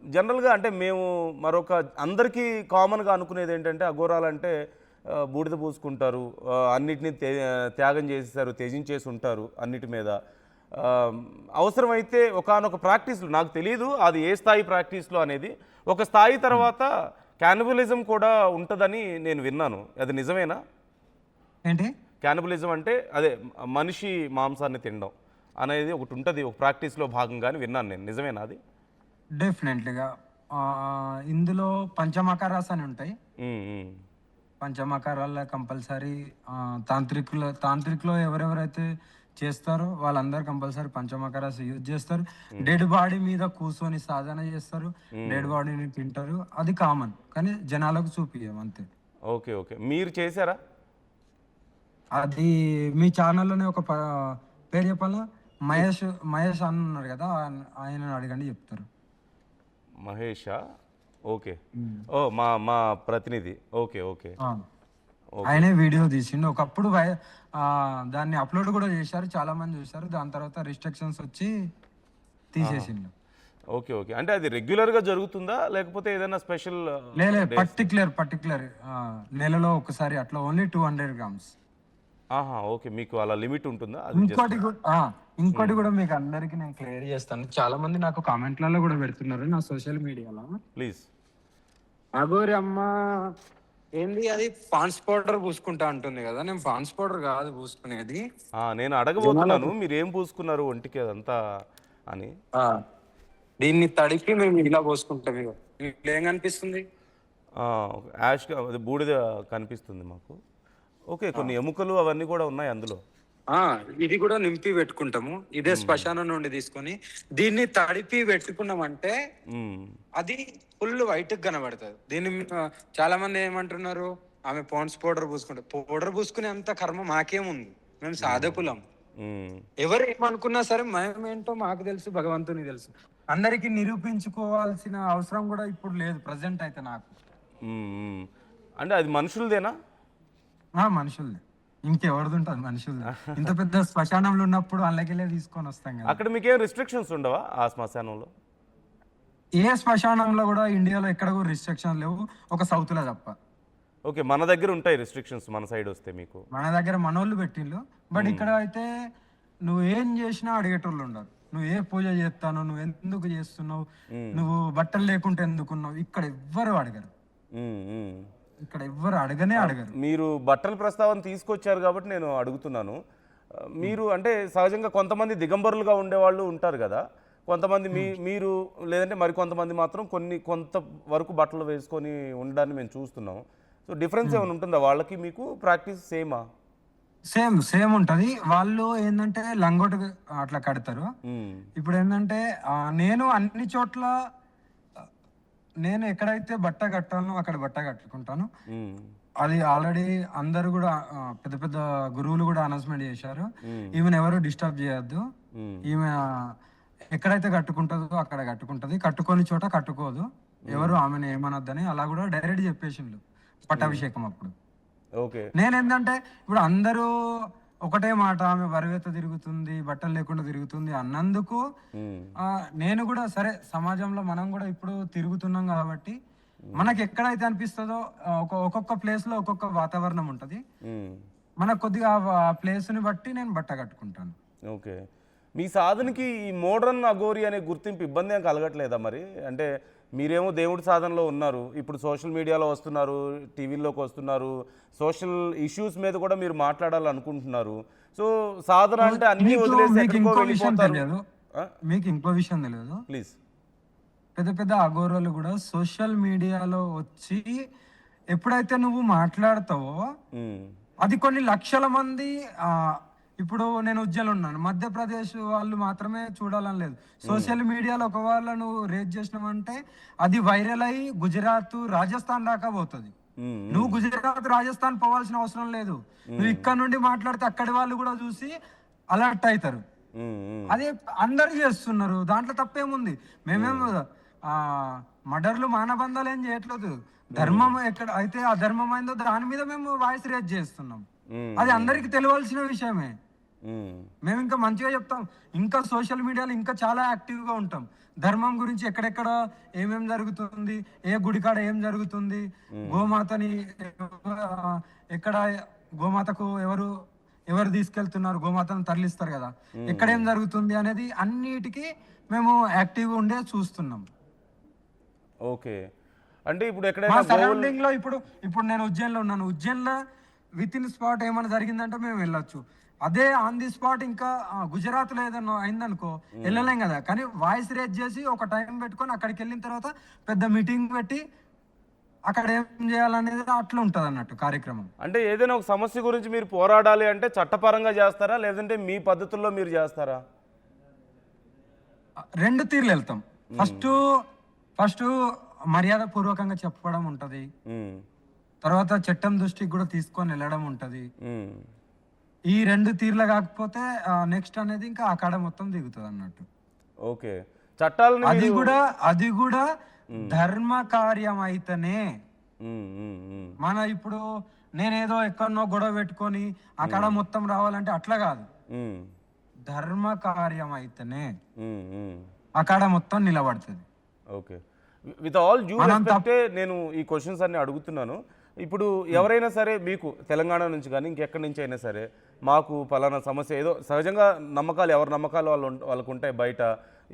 జనరల్‌గా అంటే మేము మరొక అందరికీ కామన్‌గా అనుకునేది ఏంటంటే అఘోరాలంటే బూడిద పూసుకుంటారు. అన్నిటిని త్యాగం చేసేసారు, త్యజించేసి ఉంటారు అన్నిటి మీద. ఆహ్, అవసరమైతే ఒకానొక ప్రాక్టీస్‌లో నాకు తెలీదు అది ఏ స్థాయి ప్రాక్టీస్‌లో అనేది. ఒక స్థాయి తర్వాత క్యానిబలిజం కూడా ఉంటదని నేను విన్నాను. అది నిజమేనా? ఏంటి? క్యానిబలిజం అంటే అదే మనిషి మాంసాన్ని తినడం అనేది ఒకటుంటది. ఒక ప్రాక్టీస్‌లో భాగంగా అని విన్నాను నేను. నిజమేనా అది? డెఫినెట్‌లీగా. ఇందులో పంచమకరాస్ అని ఉంటాయి. హ్మ్. హ్మ్. పంచమకరాల్లో కంపల్సరీ తాంత్రికులో ఎవరెవరైతే చేస్తారో వాళ్ళందరూ కంపల్సరీ పంచమకరాస్ యూజ్ చేస్తారు. హ్మ్. డెడ్ బాడీ మీద కూర్చొని సాధన చేస్తారు. హ్మ్. డెడ్ బాడీని తింటారు. అది కామన్. కానీ జనాలకు చూపియ్యం అంతే. ఓకే. ఓకే. మీరు చేశారా? అది మీ ఛానల్‌లోనే పేరు చెప్పాలా? మహేష్ మహేష్ అన్న ఉన్నారు కదా! ఆయనని అడగండి చెప్తారు. మహేషా? ఓకే. హ్మ్. ఓహ్! మా మా ప్రతినిధి. ఓకే. ఓకే. ఆ! ఓకే. ఆయనే వీడియో తీసిండు. ఒకప్పుడు దాన్ని అప్‌లోడ్ గూడా చేశారు. చాలా మంది చూసారు. దాని తర్వాత రిస్ట్రిక్షన్స్ వచ్చి ఆహా! తీసేసిండు. ఓకే. ఓకే. అంటే అది రెగ్యులర్‌గా జరుగుతుందా? లేకపోతే ఏదైనా స్పెషల్ డేస్‌లో? పర్టిక్యులర్ నెలలో ఒకసారి అట్లా ఓన్లీ 200 గ్రామ్స్. ఆహా! ఓకే. మీకు అలా లిమిట్ ఉంటుందా? అది జస్ట్ ఇంకోటి గు ఆ! ఇంకోటి హ్మ్. గూడా మీకు అందరికి నేను క్లియర్ చేస్తాను. చాలా మంది నాకు కామెంట్‌లలో గూడా పెడుతున్నారు నా సోషల్ మీడియాలో. ప్లీజ్. అఘోరి అమ్మ ఏంది అది పాండ్స్ పౌడర్ పూసుకుంటా అంటుంది గదా! నేను పాండ్స్ పౌడర్ గాదు పూసుకునేది. నేను అడగబోతున్నాను. జనాలకు మీరేం పూసుకున్నారు ఒంటికి అదంతా అని. ఆ! దీన్ని తడిపి మేము ఇలా పోసుకుంటాం ఇగో. ఇట్లేం కనిపిస్తుంది? ఆ! యాష్‌గా అది బూడిద కనిపిస్తుంది మాకు. ఓకే. ఆ! కొన్ని ఎముకలు అవన్నీ కూడా ఉన్నాయి అందులో. ఆ! ఇది గూడా నింపి పెట్టుకుంటాము. ఇదే హ్మ్. శ్మశానం నుండి తీసుకొని, దీన్ని తడిపి పెట్టుకున్నామంటే, హ్మ్. అది ఫుల్ వైట్‌గా కనబడతది. చాలా మంది ఏమంటున్నారు, ఆమె పాండ్స్ పౌడర్ పూసుకుంటది. పౌడర్ పూసుకునేంత కర్మ మాకేముంది? మేము హ్మ్. సాధకులం. హ్మ్. ఎవరు ఏమనుకున్నా సరే మేమేంటో మాకు తెలుసు, భగవంతునికి తెలుసు. అందరికి నిరూపించుకోవాల్సిన అవసరం గూడా ఇప్పుడు లేదు ప్రెజెంట్ అయితే నాకు. హ్మ్. హ్మ్. అంటే అది మనుషులదేనా? మనుషులదే. ఇంకెవరిదుంటది మనుషులది. ఇంత పెద్ద శ్మశానంలో ఉన్నప్పుడు అల్లకెళ్ళే తీసుకొనొస్తాం గదా! అక్కడ మీకేం రిస్ట్రిక్షన్స్ ఉండవా ఆ శ్మశానంలో? ఏ శ్మశానంలో గూడా ఇండియాలో ఎక్కడ గూడా రిస్ట్రిక్షన్స్ లేవు. ఒక సౌత్‌లో తప్ప. ఓకే. మన దగ్గర ఉంటాయి రిస్ట్రిక్షన్స్ మన సైడొస్తే మీకు. మన దగ్గర మనోళ్ళు పెట్టిండ్లు. బట్ హ్మ్. ఇక్కడ అయితే నువ్వేం జేసినా అడిగేటోళ్ళుండరు. నువ్వు ఏ పూజ జేత్తానవు? నువ్వెందుకు జేస్తున్నావు? హ్మ్. నువ్వు బట్టలు లేకుంటే ఎందుకున్నావు? ఇక్కడ ఎవ్వరు అడగరు. హ్మ్. హ్మ్. ఇక్కడ ఎవ్వరు అడగనే అడగరు. మీరు బట్టల ప్రస్తావన తీసుకొచ్చారు కాబట్టి నేను అడుగుతున్నాను. హ్మ్. మీరు అంటే సహజంగా కొంతమంది దిగంబరులుగా ఉండేవాళ్ళు ఉంటారు గదా! కొంతమంది హ్మ్. మీరు లేదంటే మరికొంతమంది మాత్రం కొంత వరకు బట్టలు వేసుకొని ఉండడాన్ని మేము చూస్తున్నాం. సో, డిఫరెన్స్ హ్మ్. ఏమైనా ఉంటుందా వాళ్ళకి మీకు? ప్రాక్టీస్ సేమా? సేమ్ ఉంటది. వాళ్ళు ఏందంటే లంగోటి అట్లా కడతారు. హ్మ్. ఇప్పుడేందంటే నేను అన్ని చోట్ల ఆహ్, నేను ఎక్కడైతే బట్ట కట్టానో అక్కడ బట్ట కట్టుకుంటాను. హ్మ్. అది ఆల్రెడీ అందరూ గూడా పెద్ద పెద్ద గురువులు గూడా అనౌన్స్‌మెంట్ జేశారు. హ్మ్. ఈమెనెవరు డిస్టర్బ్ జేయొద్దు. హ్మ్. ఈమె ఎక్కడైతే కట్టుకుంటదో అక్కడ కట్టుకుంటది. కట్టుకోని చోట కట్టుకోదు. ఎవరు హ్మ్. ఆమెని ఏమనొద్దని అలా గూడా డైరెక్ట్ జెప్పేసిండ్లు హ్మ్. పట్టాభిషేకం అప్పుడు. ఓకే. నేనేందంటే ఇప్పుడు అందరూ ఒకటే మాట ఆమె వరవెత తిరుగుతుంది, బట్టలు లేకుండా తిరుగుతుంది అన్నందుకు హ్మ్. నేను గూడా సరే సమాజంలో మనం గూడా ఇప్పుడు తిరుగుతున్నాం గాబట్టి, హ్మ్. మనకెక్కడైతే అనిపిస్తదో ఒక్కొక్క ప్లేస్‌లో ఒక్కొక్క వాతావరణం ఉంటది. హ్మ్. మనకు కొద్దిగా ఆ ప్లేస్‌ని బట్టి నేను బట్ట కట్టుకుంటాను. ఓకే. మీ సాధనకి ఈ మోడ్రన్ అఘోరి అనే గుర్తింపు ఇబ్బంది ఏం కలగట్లేదా మరి? అంటే మీరేమో దేవుడి సాధనలో ఉన్నారు. ఇప్పుడు సోషల్ మీడియాలో వస్తున్నారు, టీవీల్లోకి వస్తున్నారు. సోషల్ ఇష్యూస్ మీద కూడా మీరు మాట్లాడాలనుకుంటున్నారు. సో, సాధన సో, అంటే అన్నీ మీకు వదిలేసి ఎక్కడికో మీకింకో విషయం వెళ్ళిపోతారు. తెలియదు. ఆ! మీకింకో విషయం తెలీదు. ప్లీజ్. పెద్ద పెద్ద అఘోరాలు గూడా సోషల్ మీడియాలో వచ్చి ఎప్పుడైతే నువ్వు మాట్లాడతావో, హ్మ్. అది కొన్ని లక్షల మంది ఆహ్, ఇప్పుడు నేను ఉజ్జయిన్‌లో ఉన్నాను. మధ్యప్రదేశ్ వాళ్ళు మాత్రమే చూడాలని లేదు. హ్మ్. సోషల్ మీడియాలో ఒకవేళ నువ్వు రేజ్ చేసినావంటే అది వైరల్ అయ్యి గుజరాత్, రాజస్థాన్ దాకా పోతది. హ్మ్. నువ్వు హ్మ్. గుజరాత్, రాజస్థాన్ పోవాల్సిన అవసరం లేదు. నువ్వు హ్మ్. ఇక్కడ నుండి మాట్లాడితే అక్కడి వాళ్ళు గూడా చూసి అలర్ట్ అయితారు. హ్మ్. హ్మ్. అదే అందరూ చేస్తున్నారు. దాంట్లో తప్పేముంది? మేమేం హ్మ్. ఆహ్, మర్డర్‌లు, మానభంగాలు ఏం చేయట్లేదు. హ్మ్. ధర్మం ఎక్కడ అయితే అధర్మమైందో దాని మీద మేము వాయిస్ రైజ్ చేస్తున్నాం. హ్మ్. అది హ్మ్. అందరికి తెలవాల్సిన విషయమే. ఉమ్, మేము ఇంకా మంచిగా చెప్తాం. ఇంకా సోషల్ మీడియాలో ఇంకా చాలా యాక్టివ్గా ఉంటాం. ధర్మం గురించి ఎక్కడెక్కడ ఏమేం జరుగుతుంది, ఏ గుడికాడ ఏం జరుగుతుంది, గోమాతని ఎక్కడ గోమాతకు ఎవరు ఎవరు తీసుకెళ్తున్నారు, గోమాతను తరలిస్తారు కదా, ఎక్కడ ఏం జరుగుతుంది అనేది అన్నిటికీ మేము యాక్టివ్గా ఉండే చూస్తున్నాం. ఓకే. అంటే ఇప్పుడు మా ఎక్కడైనా గోవులు సరౌండింగ్ లో ఇప్పుడు ఇప్పుడు నేను ఉజ్జయిన్లో ఉన్నాను. ఉజ్జయిన్లో విత్ ఇన్ స్పాట్ ఏమైనా జరిగిందంటే మేము వెళ్ళొచ్చు. అదే ఆన్ ది స్పాట్ ఇంకా గుజరాత్లో ఏదైనా అయిందనుకో వెళ్ళలేం కదా. కానీ వాయిస్ రేజ్ చేసి ఒక టైం పెట్టుకొని అక్కడికి వెళ్ళిన తర్వాత పెద్ద మీటింగ్ పెట్టి అక్కడ ఏం చేయాలనేది అట్లా ఉంటుంది అన్నట్టు కార్యక్రమం. అంటే ఏదైనా ఒక సమస్య గురించి మీరు పోరాడాలి అంటే చట్టపరంగా చేస్తారా, లేదంటే మీ పద్ధతుల్లో మీరు చేస్తారా? రెండు తీర్లు వెళ్తాం. ఫస్ట్ మర్యాద పూర్వకంగా చెప్పడం ఉంటది. ఉమ్, తర్వాత చట్టం దృష్టికి కూడా తీసుకొని వెళ్ళడం ఉంటది. ఉమ్, ఈ రెండు తీర్లు కాకపోతే నెక్స్ట్ అనేది ఇంకా అక్కడ మొత్తం దిగుతుంది అన్నట్టు. ఓకే. చట్టాలని అది కూడా ధర్మ కార్యం అయితేనే. ఉమ్, ఉమ్, ఉమ్, మన ఇప్పుడు నేనేదో ఎక్కడనో గొడవ పెట్టుకొని అక్కడ మొత్తం రావాలంటే అట్లా కాదు. ఉమ్, ధర్మ కార్యం అయితేనే ఉమ్, ఉమ్. అక్కడ మొత్తం నిలబడుతుంది. ఓకే. విత్ ఆల్ డ్యూ రెస్పెక్టే నేను ఈ క్వశ్చన్స్ అన్ని అడుగుతున్నాను. ఇప్పుడు ఎవరైనా సరే మీకు తెలంగాణ నుంచి కానీ ఇంకెక్కడి నుంచి అయినా సరే మాకు పలానా సమస్య ఏదో సహజంగా నమ్మకాలు ఎవరి నమ్మకాలు వాళ్ళకు ఉంటాయి. బయట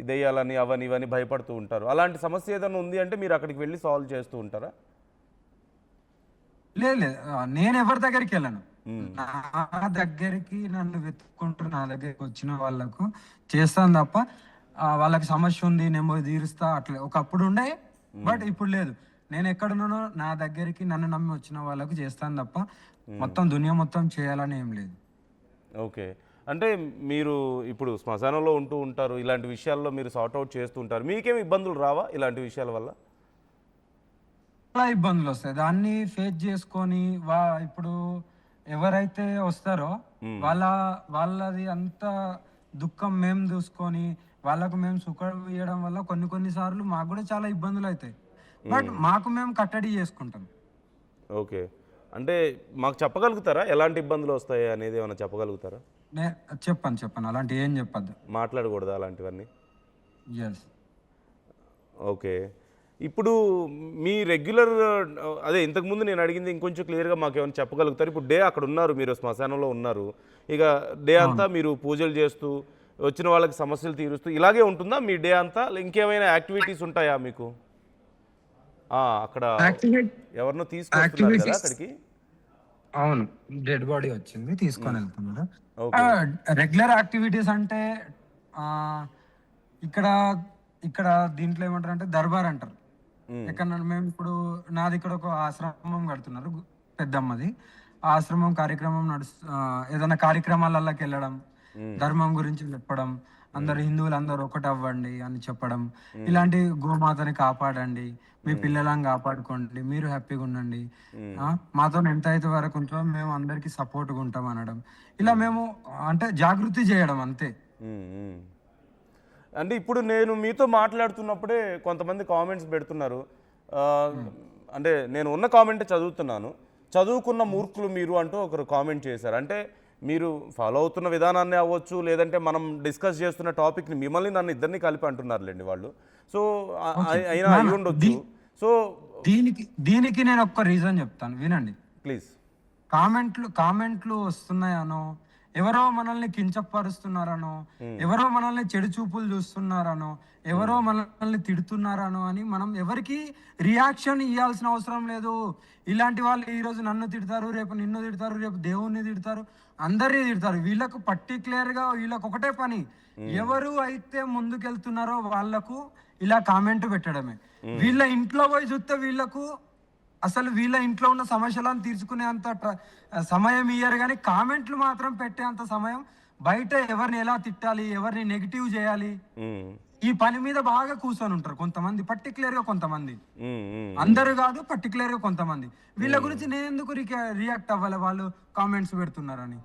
దెయ్యాలని అవని ఇవని భయపడుతూ ఉంటారు. అలాంటి సమస్య ఏదైనా ఉంది అంటే మీరు అక్కడికి వెళ్ళి సాల్వ్ చేస్తూ ఉంటారా? లేదు లేదు, నేను ఎవరి దగ్గరికి వెళ్ళను. నా దగ్గరికి నన్ను వెతుక్కుంటూ నా దగ్గరికి వచ్చిన వాళ్ళకు చేస్తాను తప్ప వాళ్ళకి సమస్య ఉంది నేను పోయి తీరుస్తా అట్లా ఒకప్పుడు ఉండే. బట్ ఇప్పుడు లేదు. నేను ఎక్కడున్నానో నా దగ్గరికి నన్ను నమ్మి వచ్చిన వాళ్ళకు చేస్తాను తప్ప మొత్తం దునియా మొత్తం చేయాలని ఏం లేదు. ఓకే. అంటే మీరు ఇప్పుడు శ్మశానంలో ఉంటూ ఉంటారు, ఇలాంటి విషయాల్లో మీరు సార్ట్అవుట్ చేస్తూ ఉంటారు. మీకేం ఇబ్బందులు రావా ఇలాంటి విషయాల వల్ల? చాలా ఇబ్బందులు వస్తాయి దాన్ని ఫేస్ చేసుకొని. ఇప్పుడు ఎవరైతే వస్తారో వాళ్ళది అంత దుఃఖం మేము చూసుకొని వాళ్ళకు మేము సుఖం ఇవ్వడం వల్ల కొన్ని సార్లు మాకు కూడా చాలా ఇబ్బందులు అవుతాయి. బట్ మాకు మేము కట్టడి చేసుకుంటాం. ఓకే. అంటే మాకు చెప్పగలుగుతారా ఎలాంటి ఇబ్బందులు వస్తాయి అనేది ఏమైనా చెప్పగలుగుతారా? చెప్పను అలాంటి ఏం చెప్పద్దు. మాట్లాడకూడదా అలాంటివన్నీ? ఎస్. ఓకే. ఇప్పుడు మీ రెగ్యులర్ అదే ఇంతకుముందు నేను అడిగింది ఇంకొంచెం క్లియర్గా మాకు ఏమైనా చెప్పగలుగుతారు? ఇప్పుడు డే అక్కడ ఉన్నారు, మీరు శ్మశానంలో ఉన్నారు, ఇక డే అంతా మీరు పూజలు చేస్తూ వచ్చిన వాళ్ళకి సమస్యలు తీరుస్తూ ఇలాగే ఉంటుందా మీ డే అంతా? ఇంకేమైనా యాక్టివిటీస్ ఉంటాయా మీకు? అక్కడ ఎవరినో తీసుకొస్తున్నారు కదా అక్కడికి? అవును, డెడ్ బాడీ వచ్చింది తీసుకొని వెళ్తున్నారు. రెగ్యులర్ యాక్టివిటీస్ అంటే ఇక్కడ ఇక్కడ దీంట్లో ఏమంటారు అంటే దర్బార్ అంటారు. ఎక్కడ మేము ఇప్పుడు నాది ఇక్కడ ఒక ఆశ్రమం కడుతున్నారు పెద్దమ్మది. ఆ ఆశ్రమం కార్యక్రమం ఏదైనా కార్యక్రమాలకి వెళ్ళడం, ధర్మం గురించి చెప్పడం, అందరు హిందువులు అందరూ ఒకటి అవ్వండి అని చెప్పడం, ఇలాంటి గోమాతని కాపాడండి, మీ పిల్లలను కాపాడుకోండి, మీరు హ్యాపీగా ఉండండి, మాతో ఎంత అయితే వరకు ఉంటుందో మేము అందరికి సపోర్ట్గా ఉంటాం అనడం, ఇలా మేము అంటే జాగృతి చేయడం అంతే. అంటే ఇప్పుడు నేను మీతో మాట్లాడుతున్నప్పుడే కొంతమంది కామెంట్స్ పెడుతున్నారు. అంటే నేను ఉన్న కామెంట్ చదువుతున్నాను. చదువుకున్న మూర్ఖులు మీరు అంటూ ఒకరు కామెంట్ చేశారు. అంటే మీరు ఫాలో అవుతున్న విధానాన్ని అవ్వచ్చు, లేదంటే మనం డిస్కస్ చేస్తున్న టాపిక్ని మిమ్మల్ని నన్ను ఇద్దరిని కలిపి అంటున్నారులేండి వాళ్ళు. సో అయినా అయి ఉండొచ్చు. సో దీనికి నేను ఒక్క రీజన్ చెప్తాను, వినండి ప్లీజ్. కామెంట్లు వస్తున్నాయనో, ఎవరో మనల్ని కించపరుస్తున్నారనో, ఎవరో మనల్ని చెడు చూపులు చూస్తున్నారనో, ఎవరో మనల్ని తిడుతున్నారనో అని మనం ఎవరికి రియాక్షన్ ఇవ్వాల్సిన అవసరం లేదు. ఇలాంటి వాళ్ళు ఈరోజు నన్ను తిడతారు, రేపు నిన్ను తిడతారు, రేపు దేవుణ్ణి తిడతారు, అందరినీ తిడతారు. వీళ్ళకు పర్టికులర్గా వీళ్ళకు ఒకటే పని, ఎవరు అయితే ముందుకెళ్తున్నారో వాళ్ళకు ఇలా కామెంట్ పెట్టడమే. వీళ్ళ ఇంట్లో పోయి చూస్తే వీళ్ళకు అసలు వీళ్ళ ఇంట్లో ఉన్న సమస్యలను తీర్చుకునే అంత సమయం ఇయ్యరు, కానీ కామెంట్లు మాత్రం పెట్టే అంత సమయం. బయట ఎవరిని ఎలా తిట్టాలి, ఎవరిని నెగిటివ్ చేయాలి, ఈ పని మీద బాగా కూర్చొని ఉంటారు కొంతమంది, పర్టికులర్ గా కొంతమంది, అందరు కాదు పర్టికులర్ గా కొంతమంది. వీళ్ళ గురించి నేను ఎందుకు రియాక్ట్ అవ్వాలి వాళ్ళు కామెంట్స్ పెడుతున్నారని?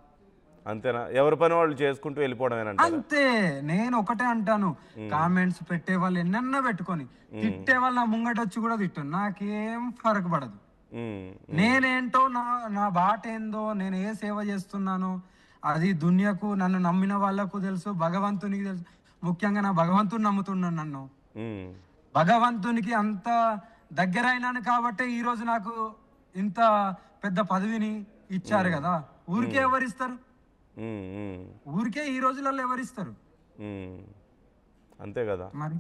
అంతేనా? ఎవరి పని వాళ్ళు చేసుకుంటూ వెళ్ళిపోవడం అంతే. నేను ఒకటే అంటాను, కామెంట్స్ పెట్టే వాళ్ళు ఎన్నన్నా పెట్టుకొని, తిట్టే వాళ్ళు నా ముంగట వచ్చి కూడా తిట్టు, నాకేం ఫరక్ పడదు. నేనేంటో నా బాట ఏందో, నేను ఏ సేవ చేస్తున్నాను అది దునియాకు, నన్ను నమ్మిన వాళ్ళకు తెలుసు, భగవంతునికి తెలుసు. ముఖ్యంగా నా భగవంతుని నమ్ముతున్నాను నన్ను. ఉమ్, భగవంతునికి అంత దగ్గరైనాను కాబట్టే ఈ రోజు నాకు ఇంత పెద్ద పదవిని ఇచ్చారు కదా. ఊరికే ఎవరిస్తారు? ఉమ్, ఉమ్, ఊరికే ఈ రోజులలో ఎవరిస్తారు? ఉమ్. అంతే కదా. మరి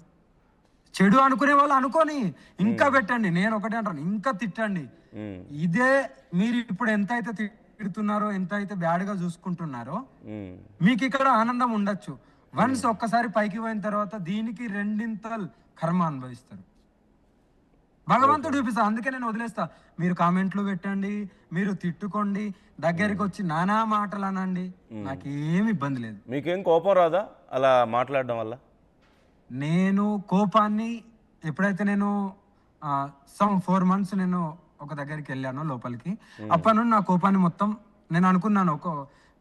చెడు అనుకునే వాళ్ళు అనుకొని ఇంకా పెట్టండి. నేను ఒకటే అంటాను, ఇంకా తిట్టండి. ఉమ్, ఇదే మీరు ఇప్పుడు ఎంత అయితే తిడుతున్నారో, ఎంత అయితే బ్యాడ్ గా చూసుకుంటున్నారో, ఉమ్, మీకు ఇక్కడ ఆనందం ఉండొచ్చు. వన్స్ ఒక్కసారి పైకి పోయిన తర్వాత దీనికి రెండింతలు కర్మ అనుభవిస్తారు. భగవంతుడు చూపిస్తా. అందుకే నేను వదిలేస్తా. మీరు కామెంట్లు పెట్టండి, మీరు తిట్టుకోండి, దగ్గరికి వచ్చి నానా మాటలు అనండి, నాకేమి ఇబ్బంది లేదు. మీకేం కోపం రాదా అలా మాట్లాడడం వల్ల? నేను కోపాన్ని ఎప్పుడైతే నేను 4 months నేను ఒక దగ్గరికి వెళ్ళాను లోపలికి, అప్పటి నుండి నా కోపాన్ని మొత్తం నేను అనుకున్నాను, ఒక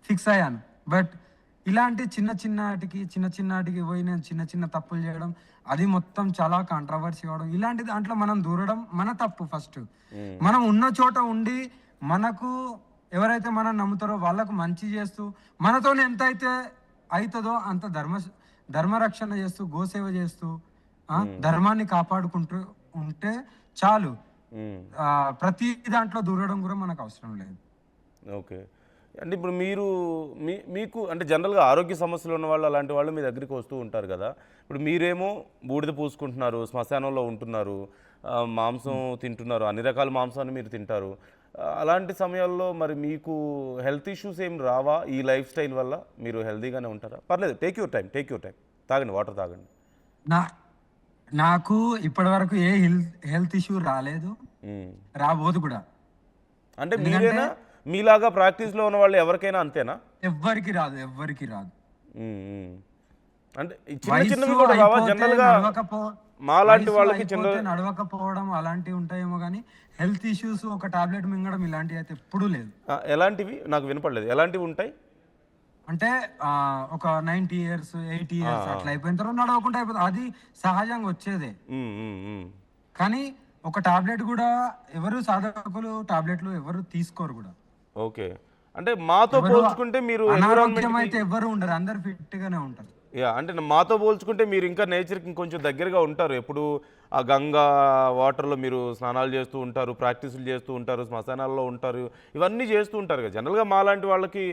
ఫిక్స్ అయ్యాను. బట్ ఇలాంటి చిన్న చిన్నటికి పోయి నేను చిన్న చిన్న తప్పులు చేయడం, అది మొత్తం చాలా కాంట్రవర్సీ అవడం, ఇలాంటి దాంట్లో మనం దూరడం మన తప్పు. ఫస్ట్ మనం ఉన్న చోట ఉండి మనకు ఎవరైతే మనం నమ్ముతారో వాళ్ళకు మంచి చేస్తూ, మనతో ఎంత అయితే అవుతుందో అంత ధర్మరక్షణ చేస్తూ, గోసేవ చేస్తూ, ధర్మాన్ని కాపాడుకుంటూ ఉంటే చాలు. ఉమ్, ప్రతి దాంట్లో దూరడం కూడా మనకు అవసరం లేదు. ఓకే. అంటే ఇప్పుడు మీరు మీకు అంటే జనరల్గా ఆరోగ్య సమస్యలు ఉన్న వాళ్ళు అలాంటి వాళ్ళు మీ దగ్గరికి వస్తూ ఉంటారు కదా. ఇప్పుడు మీరేమో బూడిద పూసుకుంటున్నారు, శ్మశానంలో ఉంటున్నారు, మాంసం తింటున్నారు, అన్ని రకాల మాంసాన్ని మీరు తింటారు. అలాంటి సమయాల్లో మరి మీకు హెల్త్ ఇష్యూస్ ఏం రావా? ఈ లైఫ్ స్టైల్ వల్ల మీరు హెల్తీగానే ఉంటారా? పర్లేదు, టేక్ యూర్ టైం. తాగండి, వాటర్ తాగండి. నా నాకు ఇప్పటి వరకు ఏ హెల్త్ ఇష్యూ రాలేదు, ఉమ్. రాబోదు కూడా. అంటే మీరేనా, మీలాగా ప్రాక్టీస్లో ఉన్న వాళ్ళు ఎవరికైనా అంతేనా? ఎవ్వరికి రాదు. ఉమ్, ఉమ్. అంటే ఈ చిన్నవి కూడా రావా జనరల్గా? మాలాంటి వాళ్ళకి నడవకపోవడం అలాంటివి ఉంటాయేమో, కానీ హెల్త్ ఇష్యూస్ ఒక టాబ్లెట్ మింగడం ఇలాంటివి అయితే ఎప్పుడూ లేదు. ఎలాంటివి నాకు వినపడలేదు. ఎలాంటివి ఉంటాయి అంటే ఒక 90 years 80 years అట్లా అయిపోయిన తర్వాత నడవకుండా అయిపోతుంది, అది సహజంగా వచ్చేదే. కానీ ఒక టాబ్లెట్ కూడా ఎవరు సాధకులు టాబ్లెట్లు ఎవరు తీసుకోరు కూడా. ఓకే. అంటే మాతో పోల్చుకుంటే మీరు అనారోగ్యం అయితే ఎవరు ఉండరు, అందరు ఫిట్ గానే ఉంటారు. అంటే మాతో పోల్చుకుంటే మీరు ఇంకా నేచర్కి ఇంకొంచెం దగ్గరగా ఉంటారు. ఎప్పుడు ఆ గంగా వాటర్లో మీరు స్నానాలు చేస్తూ ఉంటారు, ప్రాక్టీసులు చేస్తూ ఉంటారు, శ్మశానాల్లో ఉంటారు, ఇవన్నీ చేస్తూ ఉంటారు కదా. జనరల్గా మాలాంటి వాళ్ళకి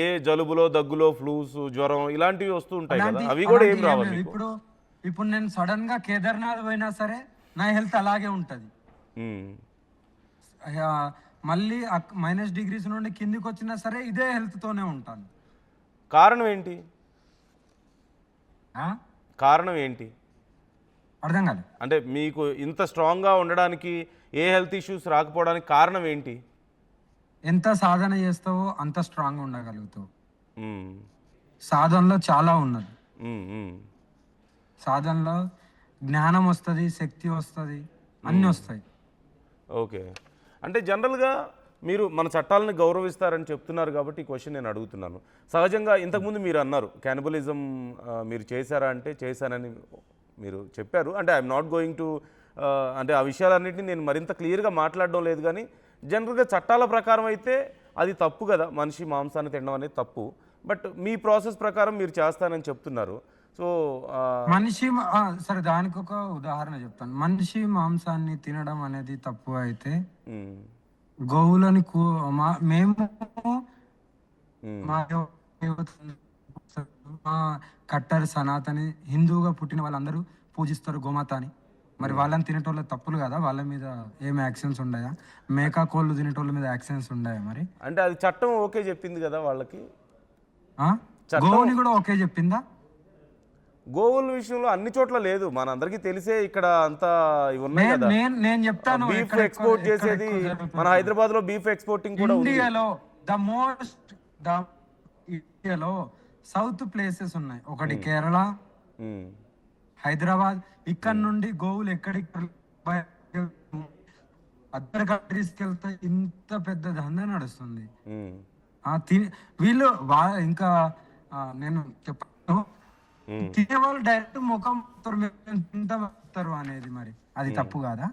ఏ జలుబులో, దగ్గులో, ఫ్లూస్, జ్వరం ఇలాంటివి వస్తూ ఉంటాయి కదా, అవి కూడా ఏం రావాలి. ఇప్పుడు నేను సడన్ గా కేదార్నాథ్ పోయినా సరే నా హెల్త్ అలాగే ఉంటది. మళ్ళీ -degrees నుండి కిందికి వచ్చినా సరే ఇదే హెల్త్ తోనే ఉంటాను. కారణం ఏంటి? అర్థం కాదు. అంటే మీకు ఇంత స్ట్రాంగ్గా ఉండడానికి, ఏ హెల్త్ ఇష్యూస్ రాకపోవడానికి కారణం ఏంటి? ఎంత సాధన చేస్తావో అంత స్ట్రాంగ్ ఉండగలుగుతావు. సాధనలో చాలా ఉన్నది. సాధనలో జ్ఞానం వస్తుంది, శక్తి వస్తుంది, అన్నీ వస్తాయి. ఓకే. అంటే జనరల్గా మీరు మన చట్టాలను గౌరవిస్తారని చెప్తున్నారు కాబట్టి ఈ క్వశ్చన్ నేను అడుగుతున్నాను. సహజంగా ఇంతకుముందు మీరు అన్నారు క్యానిబలిజం మీరు చేశారా అంటే చేశానని మీరు చెప్పారు. అంటే ఐఎమ్ నాట్ గోయింగ్ టు అంటే ఆ విషయాలన్నింటినీ నేను మరింత క్లియర్గా మాట్లాడడం లేదు, కానీ జనరల్గా చట్టాల ప్రకారం అయితే అది తప్పు కదా, మనిషి మాంసాన్ని తినడం అనేది తప్పు. బట్ మీ ప్రాసెస్ ప్రకారం మీరు చేస్తానని చెప్తున్నారు. సో మనిషి సరే, దానికి ఒక ఉదాహరణ చెప్తాను. మనిషి మాంసాన్ని తినడం అనేది తప్పు అయితే, గోవులని మేము కట్టర్ సనాతని హిందూగా పుట్టిన వాళ్ళందరూ పూజిస్తారు గోమాత అని. మరి వాళ్ళని తినేటోళ్ళ తప్పులు కదా, వాళ్ళ మీద ఏం యాక్షన్స్ ఉన్నాయా? మేకా కోళ్ళు తినేటోళ్ళ మీద యాక్షన్స్ ఉన్నాయా? మరి అంటే అది చట్టం ఓకే చెప్పింది కదా వాళ్ళకి. గోవుని కూడా ఓకే చెప్పిందా? గోవుల విషయంలో అన్ని చోట్ల లేదు, మన అందరికీ తెలిసే ఇక్కడ అంతా ఉన్నాయి కదా. నేను చెప్తాను, బీఫ్ ఎక్స్పోర్ట్ చేసేది మన హైదరాబాద్ లో బీఫ్ ఎక్స్పోర్టింగ్ కూడా ఉంది. ఇండియాలో సౌత్ ప్లేసెస్ ఉన్నాయి. ఒకటి కేరళ, హైదరాబాద్. ఇక్కడ నుండి గోవులు ఎక్కడికి అదర్ కంట్రీస్కి వెళ్తే ఇంత పెద్ద దందా నడుస్తుంది. వీళ్ళు ఇంకా నేను చెప్పాను, తినేవాళ్ళు డైరెక్ట్ ముఖం తింటారు అనేది, మరి అది తప్పు కాదా?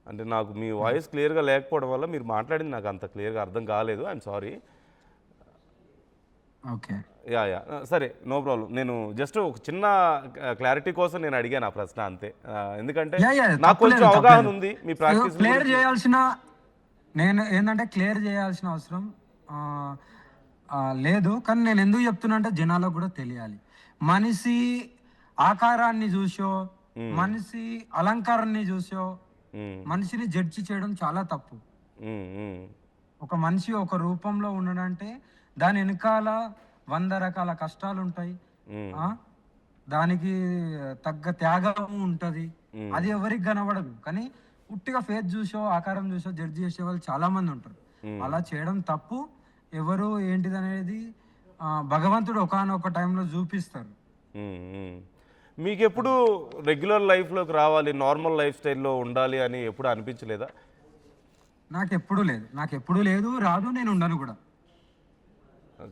అంటే నాకు మీ వాయిస్ క్లియర్గా లేకపోవడం వల్ల మీరు మాట్లాడింది నాకు అంత క్లియర్గా అర్థం కాలేదు. I'm sorry. ఓకే. యా. సరే, నో ప్రాబ్లం. నేను జస్ట్ ఒక చిన్న క్లారిటీ కోసం నేను అడిగాను ఆ ప్రశ్న అంతే. ఎందుకంటే యాహ్! నాకు కొంచెం తప్పులేదు, అవగాహన తప్పులేదు. ఉంది మీ ప్రాక్టీస్ క్లియర్ గురించి. చేయాల్సిన నేను ఏందంటే క్లియర్ చేయాల్సిన అవసరం ఆహ్, లేదు. కానీ నేను ఎందుకు చెప్తున్నా అంటే జనాలకు కూడా తెలియాలి. మనిషి ఆకారాన్ని చూసో, హ్మ్. మనిషి అలంకారాన్ని చూసో, హ్మ్. మనిషిని జడ్జి చేయడం చాలా తప్పు. హ్మ్. హ్మ్. ఒక మనిషి ఒక రూపంలో ఉన్నాడంటే దాని వెనకాల 100 రకాల కష్టాలుంటాయి. హ్మ్. ఆ! దానికి తగ్గ త్యాగం ఉంటది. హ్మ్. అది ఎవరికి కనబడదు. కానీ ఉట్టిగా ఫేస్ జూసో, ఆకారం జూసో జడ్జ్ చేసేవాళ్ళు చాలా మందుంటారు. హ్మ్. అలా చేయడం తప్పు. ఎవరు ఏంటిదనేది భగవంతుడు ఒకానొక టైంలో జూపిస్తారు. హ్మ్. హ్మ్. మీకెప్పుడు రెగ్యులర్ లైఫ్‌లోకి రావాలి, నార్మల్ లైఫ్ స్టైల్‌లో ఉండాలి అని ఎప్పుడు అనిపించలేదా? నాకెప్పుడూ లేదు. నాకెప్పుడూ లేదు, రాదు, నేనుండను గూడా.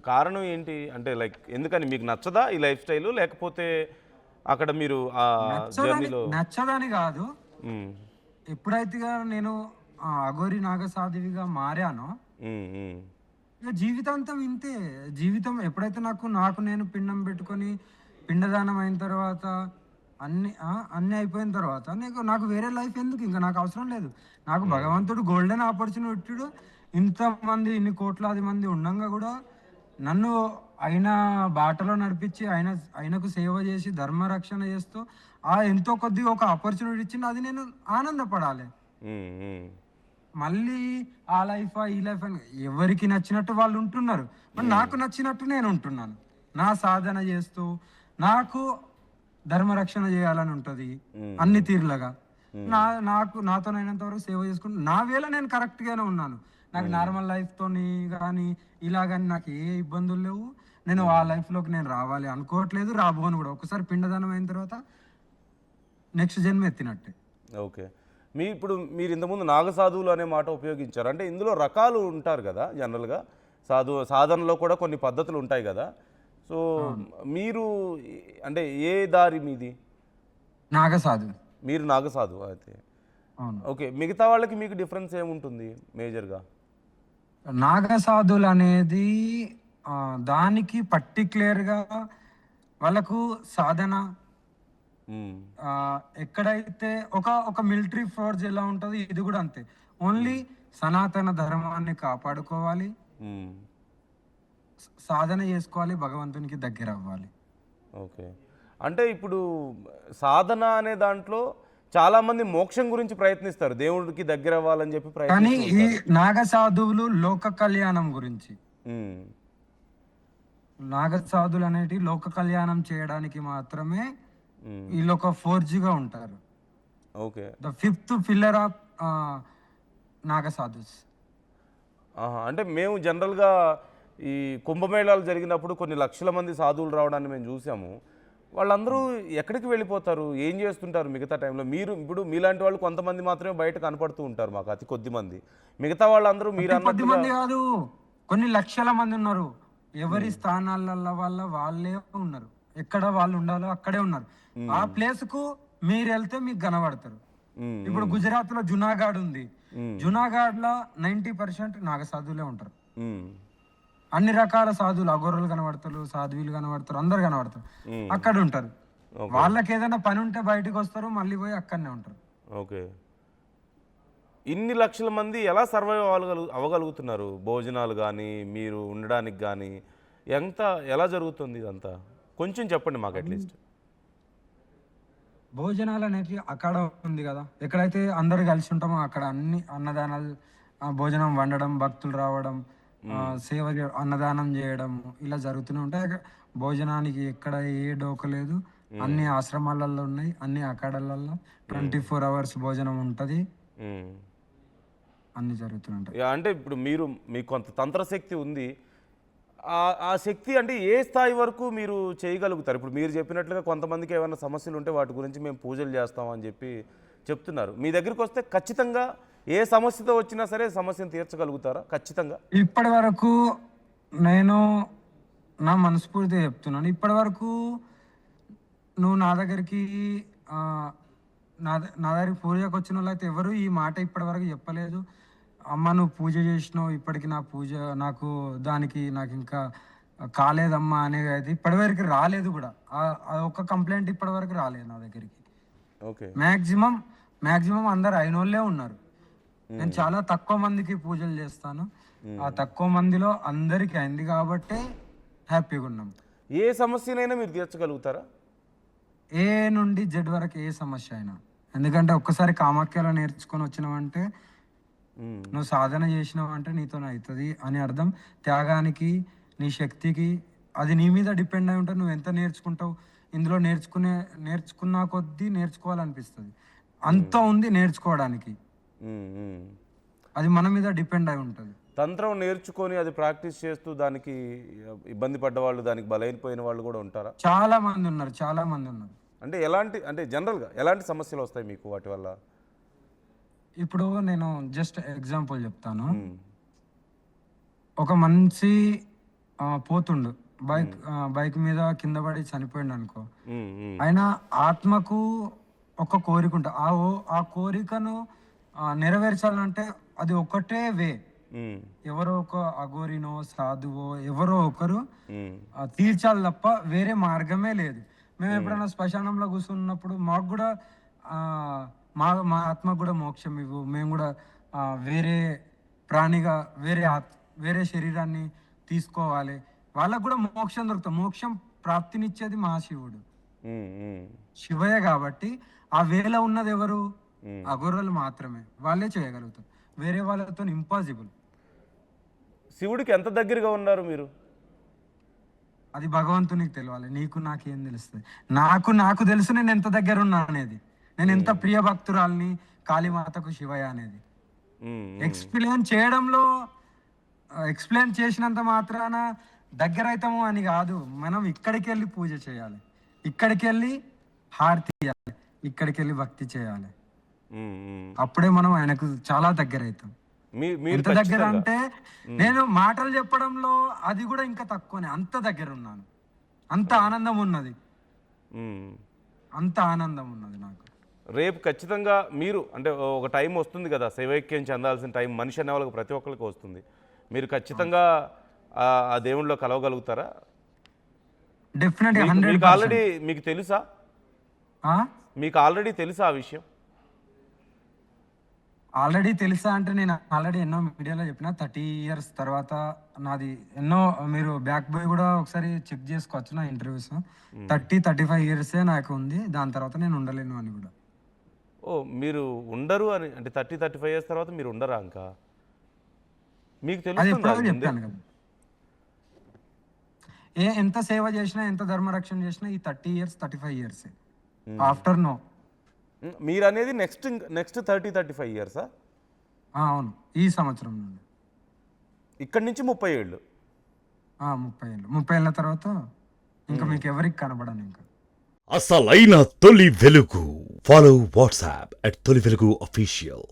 కారణం ఏంటి? అంటే లైక్ ఎందుకని మీకు నచ్చదా ఈ లైఫ్ స్టైలు? లేకపోతే అక్కడ మీరు ఆ జర్నీలో నచ్చదని గాదు. హ్మ్. ఎప్పుడైతే నేను అఘోరి నాగసాధువిగా మారానో, హ్మ్. హ్మ్. ఇక జీవితాంతం ఇంతే. జీవితం ఎప్పుడైతే నాకు నేను పిండం పెట్టుకొని, పిండదానం అయిన తర్వాత అన్నీ అయిపోయిన తర్వాత నాకు వేరే లైఫ్ ఎందుకు? ఇంక నాకు అవసరం లేదు. నాకు హ్మ్. భగవంతుడు గోల్డెన్ ఆపర్చునిటీ ఇచ్చాడు. ఇంతమంది ఇన్ని కోట్లాది మంది ఉండంగా గూడా నన్ను ఆయన బాటలో నడిపించి, ఆయనకు సేవ చేసి, ధర్మ రక్షణ చేస్తూ ఎంతో కొద్దిగా ఒక ఆపర్చునిటీ ఇచ్చిండు. అది నేను ఆనందపడాలి. హ్మ్. హ్మ్. మళ్ళీ ఆ లైఫా, ఈ లైఫ్ అని ఎవరికి నచ్చినట్టు వాళ్ళు ఉంటున్నారు. మరి హ్మ్. నాకు నచ్చినట్టు నేను ఉంటున్నాను. నా సాధన చేస్తూ, నాకు ధర్మరక్షణ చేయాలని ఉంటది. హ్మ్. అన్ని హ్మ్. తీరులగా. హ్మ్. నాతోనైనంత వరకు సేవ చేసుకుంటూ, నా వేళ నేను కరెక్ట్‌గానే ఉన్నాను. నాకు హ్మ్. నార్మల్ లైఫ్‌తోని గానీ, ఇలా గానీ నాకు ఏ ఇబ్బందులు లేవు. నేను ఆ హ్మ్. లైఫ్‌లోకి నేను రావాలి అనుకోవట్లేదు. రాబోను గూడా. ఒకసారి పిండదానం అయిన తర్వాత నెక్స్ట్ జన్మ ఎత్తినట్టే. ఓకే. ఇప్పుడు మీరు ఇంతకుముందు నాగసాధువులు అనే మాట ఉపయోగించారు. అంటే ఇందులో రకాలు ఉంటారు గదా! జనరల్‌గా. సాధనలో కూడా కొన్ని పద్ధతులు ఉంటాయి గదా! సో, అవును. మీరు అంటే ఏ దారి మీది? నాగసాధు. మీరు నాగసాధువా అయితే? అవును. ఓకే. మిగతా వాళ్ళకి మీకు డిఫరెన్స్ ఏముంటుంది మేజర్‌గా? నాగసాధులనేది దానికి పర్టిక్యులర్‌గా వాళ్ళకు సాధన హ్మ్. ఎక్కడైతే ఒక మిలిటరీ ఫోర్స్ ఎలా ఉంటదో ఇది గూడా అంతే. ఓన్లీ హ్మ్. సనాతన ధర్మాన్ని కాపాడుకోవాలి. హ్మ్. సాధన జేసుకోవాలి. భగవంతునికి దగ్గరవ్వాలి. ఓకే. అంటే ఇప్పుడు సాధన అనే దాంట్లో చాలామంది మోక్షం గురించి ప్రయత్నిస్తారు. దేవుడికి దగ్గరవ్వాలని చెప్పి కానీ ప్రయత్నిస్తూ ఈ ఉంటారు. నాగసాధువులు లోక కళ్యాణం గురించి. హ్మ్. నాగసాధులనేటివి లోక కళ్యాణం చేయడానికి మాత్రమే హ్మ్. ఈళ్ళొక ఫోర్జ్‌గా ఉంటారు. Okay. The fifth pillar of ఆహ్, నాగసాధుస్. ఆహా! అంటే మేము జనరల్‌గా ఈ కుంభమేళాలు జరిగినప్పుడు కొన్ని లక్షల మంది సాధువులు రావడాన్ని మేము జూసాము. వాళ్ళందరూ ఎక్కడికి వెళ్ళిపోతారు? ఏం జేస్తుంటారు మిగతా టైంలో? మీరు ఇప్పుడు మీలాంటి వాళ్ళు కొంతమంది మాత్రమే బయట కనపడుతూ ఉంటారు మాకు అతి కొద్ది మంది. మిగతా వాళ్ళందరూ అతి కొద్ది మీరన్నట్లుగా మంది గాదు. కొన్ని లక్షల మందున్నారు. ఎవరి హ్మ్. స్థానాలల్ల వాళ్ళే ఉన్నారు. ఎక్కడ వాళ్ళు ఉండాలో అక్కడే ఉన్నారు. ఆ హ్మ్. ప్లేస్‌కు మీరెళ్తే మీకు గనబడతారు. హ్మ్. ఇప్పుడు హ్మ్. గుజరాత్‌లో జునాగఢ్ ఉంది. హ్మ్. జునాగఢ్‌లో 90% నాగ సాధువులే ఉంటారు. హ్మ్. అన్ని రకాల సాధువులు అఘోరాలు కనబడతారు, సాధ్వీలు కనబడతారు, అందరూ కనబడతారు. హ్మ్. అక్కడుంటారు. ఓకే. వాళ్ళకేదైనా పనుంటే బయటికొస్తారు. మళ్ళీ పోయి అక్కడనే ఉంటారు. ఓకే. ఇన్ని లక్షల మంది ఎలా సర్వైవ్ అవ్వగలుగుతున్నారు? భోజనాలు గానీ, మీరు ఉండడానికి గానీ, ఎంత ఎలా జరుగుతుంది ఇదంతా? కొంచెం చెప్పండి మాకు అన్ అట్‌లీస్ట్. భోజనాలనేటివి అక్కడ ఉంది గదా! ఎక్కడైతే అందరూ కలిసి ఉంటామో అక్కడ అన్ని అన్నదానాలు భోజనం వండడం, భక్తులు రావడం, హ్మ్. సేవ అన్నదానం జేయడం ఇలా జరుగుతూనే ఉంటాయి. భోజనానికి ఎక్కడ ఏ డోకా లేదు. హ్మ్. అన్ని ఆశ్రమాలలో ఉన్నాయి. అన్ని అఖాడాలల్లో హ్మ్. 24 అవర్స్ భోజనం ఉంటది. హ్మ్. అన్నీ జరుగుతూనే ఉంటాయి. యాహ్! అంటే ఇప్పుడు మీకు కొంత తంత్రశక్తి ఉంది. ఆ శక్తి అంటే ఏ స్థాయి వరకు మీరు చేయగలుగుతారు? ఇప్పుడు మీరు చెప్పినట్లుగా కొంతమందికి ఏమైనా సమస్యలుంటే వాటి గురించి మేము పూజలు చేస్తాం అని చెప్పి చెప్తున్నారు. మీ దగ్గరికొస్తే ఖచ్చితంగా ఏ సమస్యతో వచ్చినా సరే సమస్యను తీర్చగలుగుతారా? ఖచ్చితంగా? ఇప్పటి వరకు నేను నా మనస్ఫూర్తిగా చెప్తున్నాను. ఇప్పటి వరకు నువ్వు నా దగ్గరికి ఆహ్, నా దగ్గరికి పూజకు వచ్చిన వాళ్ళు అయితే ఎవరు ఈ మాట ఇప్పటివరకు చెప్పలేదు. అమ్మ నువ్వు పూజ చేసినావు, ఇప్పటికి నా పూజ నాకు దానికి నాకు ఇంకా కాలేదమ్మా అనేది అయితే ఇప్పటివరకు రాలేదు కూడా. ఆ ఒక్క కంప్లైంట్ ఇప్పటివరకు రాలేదు నా దగ్గరికి. ఓకే. మ్యాక్సిమం అందరు అయినోళ్ళే ఉన్నారు. నేను చాలా తక్కువ మందికి పూజలు చేస్తాను. ఆ తక్కువ మందిలో అందరికి అయింది కాబట్టే హ్యాపీగా ఉన్నాం. ఏ సమస్యనైనా మీరు తీర్చగలుగుతారా? ఏ నుండి జెడ్ వరకు ఏ సమస్య అయినా. ఎందుకంటే ఒక్కసారి కామాఖ్యలో నేర్చుకొని వచ్చినావంటే, నువ్వు సాధన చేసినావంటే నీతో అవుతుంది అని అర్థం. త్యాగానికి, నీ శక్తికి అది నీ మీద డిపెండ్ అయి ఉంటుంది. నువ్వు ఎంత నేర్చుకుంటావు, ఇందులో నేర్చుకున్న కొద్దీ నేర్చుకోవాలనిపిస్తుంది. అంత ఉంది నేర్చుకోవడానికి, అది మన మీద డిపెండ్ అయి ఉంటుంది. తంత్రం నేర్చుకొని అది ప్రాక్టీస్ చేస్తూ దానికి ఇబ్బంది పడ్డ వాళ్ళు, దానికి బలైపోయిన వాళ్ళు కూడా ఉంటారా? చాలా మంది ఉన్నారు. అంటే ఎలాంటి, అంటే జనరల్గా ఎలాంటి సమస్యలు వస్తాయి మీకు వాటి వల్ల? ఇప్పుడు నేను జస్ట్ ఎగ్జాంపుల్ చెప్తాను. ఒక మనిషి పోతుండు, బైక్ మీద కింద పడి చనిపోయిండు అనుకో. ఆయన ఆత్మకు ఒక కోరిక ఉంటుంది. ఆ కోరికను నెరవేర్చాలంటే అది ఒకటే వే. ఎవరో ఒక అఘోరినో సాధువో ఎవరో ఒకరు తీర్చాలి తప్ప వేరే మార్గమే లేదు. మేము ఎప్పుడైనా శ్మశానంలో కూర్చున్నప్పుడు మాకు కూడా మా ఆత్మకు కూడా మోక్షం ఇవ్వు, మేము కూడా వేరే ప్రాణిగా వేరే శరీరాన్ని తీసుకోవాలి, వాళ్ళకు కూడా మోక్షం దొరుకుతుంది. మోక్షం ప్రాప్తినిచ్చేది మహాశివుడు, శివయ్య. కాబట్టి ఆ వేళ ఉన్నది ఎవరు? అఘోరలు మాత్రమే. వాళ్ళే చేయగలుగుతారు, వేరే వాళ్ళతో ఇంపాసిబుల్. శివుడికి ఎంత దగ్గరగా ఉన్నారు మీరు? అది భగవంతునికి తెలియాలి. నీకు నాకేం తెలుస్తుంది? నాకు తెలుసు నేను ఎంత దగ్గర ఉన్నా అనేది. నేను ఎంత ప్రియ భక్తురాల్ని కాళీమాతకు, శివయ్య అనేది. ఎక్స్ప్లెయిన్ చేసినంత మాత్రాన దగ్గర అవుతాము అని కాదు. మనం ఇక్కడికి వెళ్ళి పూజ చేయాలి, ఇక్కడికి వెళ్ళి హారతి ఇవ్వాలి, ఇక్కడికి వెళ్ళి భక్తి చేయాలి. అప్పుడే మనం ఆయనకు చాలా దగ్గర అవుతాం. ఎంత దగ్గర అంటే నేను మాటలు చెప్పడంలో అది కూడా ఇంకా తక్కువనే. అంత దగ్గర ఉన్నాను, అంత ఆనందం ఉన్నది నాకు. రేపు ఖచ్చితంగా మీరు, అంటే ఒక టైం వస్తుంది కదా, శైవైక్యం చెందాల్సిన టైం మనిషి అనే వాళ్ళకి ప్రతి ఒక్కరికి వస్తుంది. మీరు ఖచ్చితంగా ఆ దేవుళ్ళలో కలవగలుగుతారా? డెఫినెట్గా. మీకు ఆల్రెడీ మీకు తెలుసా ఆ విషయం? ఆల్రెడీ తెలుసా అంటే నేను ఆల్రెడీ ఎన్నో మీడియాలో చెప్పిన. 30 years తర్వాత నాది ఎన్నో, మీరు బ్యాక్ బాయ్ కూడా ఒకసారి చెక్ చేసుకోవచ్చు నా ఇంటర్వ్యూస్. 30-35 years నాకు ఉంది. దాని తర్వాత నేను ఉండలేను అని కూడా. ఓ, మీరు ఉండరు అని అంటే 30-35 years తర్వాత మీరు ఉండరా? ఇంకా మీకు తెలుస్తుంది చెప్పాను కదా, ఎంత సేవ చేసినా, ఎంత ధర్మరక్షణ చేసినా ఈ 30 years 35 years ఆఫ్టర్ నో. మీరు అనేది నెక్స్ట్ 30-35 years? అవును, ఈ సంవత్సరం నుండి. ఇక్కడి నుంచి 30 ఏళ్ళు. 30 ఏళ్ళ తర్వాత ఇంకా మీకు ఎవరికి కనబడను. ఇంకా అసలైన తొలి వెలుగు. ఫాలో వాట్సాప్ @తొలి వెలుగు official.